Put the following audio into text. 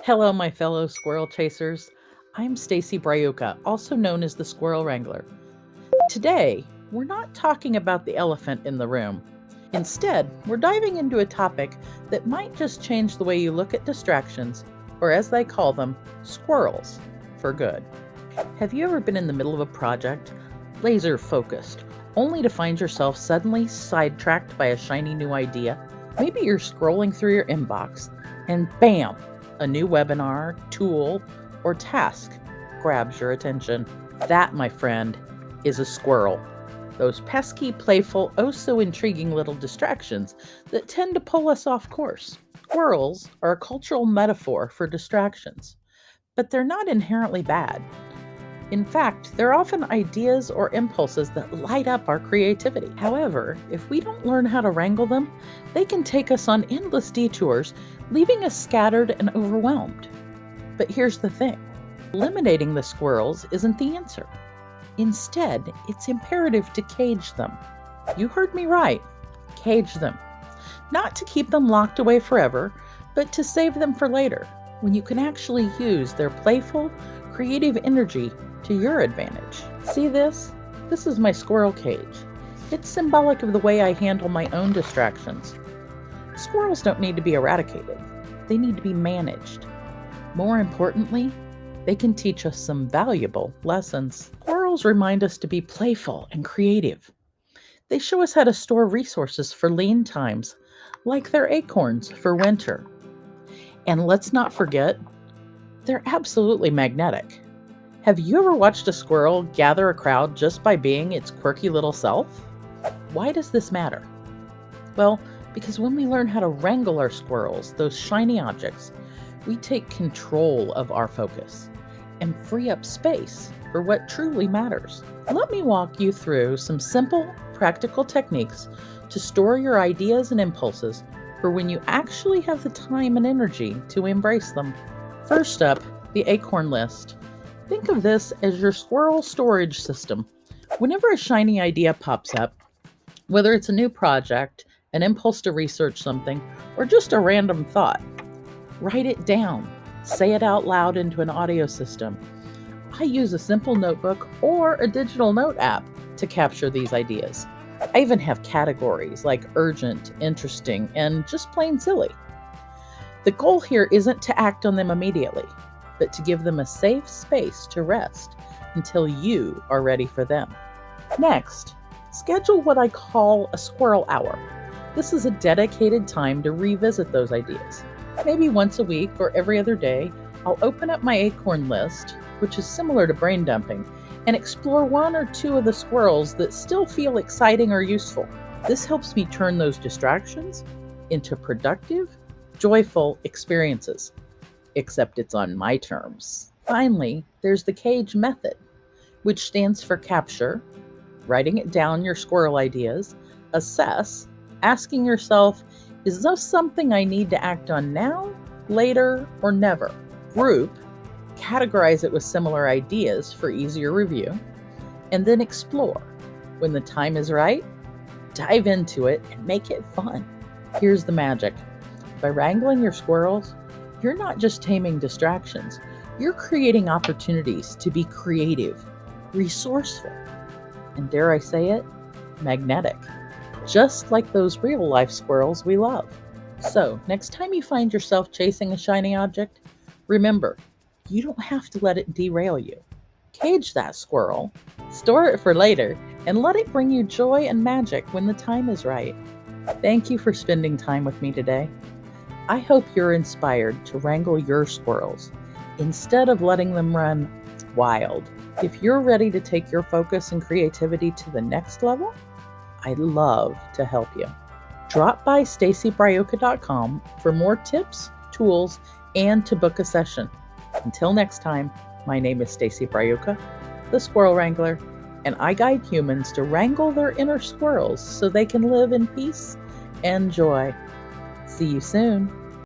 Hello, my fellow squirrel chasers. I'm Stacy Briuca, also known as the Squirrel Wrangler. Today, we're not talking about the elephant in the room. Instead, we're diving into a topic that might just change the way you look at distractions, or as they call them, squirrels, for good. Have you ever been in the middle of a project, laser focused, only to find yourself suddenly sidetracked by a shiny new idea? Maybe you're scrolling through your inbox and bam, a new webinar, tool, or task grabs your attention. That, my friend, is a squirrel. Those pesky, playful, oh so intriguing little distractions that tend to pull us off course. Squirrels are a cultural metaphor for distractions, but they're not inherently bad. In fact, they're often ideas or impulses that light up our creativity. However, if we don't learn how to wrangle them, they can take us on endless detours, leaving us scattered and overwhelmed. But here's the thing: eliminating the squirrels isn't the answer. Instead, it's imperative to cage them. You heard me right. Cage them. Not to keep them locked away forever, but to save them for later, when you can actually use their playful, creative energy to your advantage. See this? This is my squirrel cage. It's symbolic of the way I handle my own distractions. Squirrels don't need to be eradicated. They need to be managed. More importantly, they can teach us some valuable lessons. Squirrels remind us to be playful and creative. They show us how to store resources for lean times, like their acorns for winter. And let's not forget, they're absolutely magnetic. Have you ever watched a squirrel gather a crowd just by being its quirky little self? Why does this matter? Well, because when we learn how to wrangle our squirrels, those shiny objects, we take control of our focus and free up space for what truly matters. Let me walk you through some simple, practical techniques to store your ideas and impulses for when you actually have the time and energy to embrace them. First up, the Acorn List. Think of this as your squirrel storage system. Whenever a shiny idea pops up, whether it's a new project, an impulse to research something, or just a random thought, write it down. Say it out loud into an audio system. I use a simple notebook or a digital note app to capture these ideas. I even have categories like urgent, interesting, and just plain silly. The goal here isn't to act on them immediately, but to give them a safe space to rest until you are ready for them. Next, schedule what I call a squirrel hour. This is a dedicated time to revisit those ideas. Maybe once a week or every other day, I'll open up my Acorn List, which is similar to brain dumping, and explore one or two of the squirrels that still feel exciting or useful. This helps me turn those distractions into productive, joyful experiences. Except it's on my terms. Finally, there's the CAGE method, which stands for capture, writing it down your squirrel ideas, assess, asking yourself, is this something I need to act on now, later, or never? Group, categorize it with similar ideas for easier review, and then explore. When the time is right, dive into it and make it fun. Here's the magic. By wrangling your squirrels, you're not just taming distractions, you're creating opportunities to be creative, resourceful, and dare I say it, magnetic. Just like those real-life squirrels we love. So, next time you find yourself chasing a shiny object, remember, you don't have to let it derail you. Cage that squirrel, store it for later, and let it bring you joy and magic when the time is right. Thank you for spending time with me today. I hope you're inspired to wrangle your squirrels instead of letting them run wild. If you're ready to take your focus and creativity to the next level, I'd love to help you. Drop by stacybriuca.com for more tips, tools, and to book a session. Until next time, my name is Stacy Briuca, the Squirrel Wrangler, and I guide humans to wrangle their inner squirrels so they can live in peace and joy. See you soon.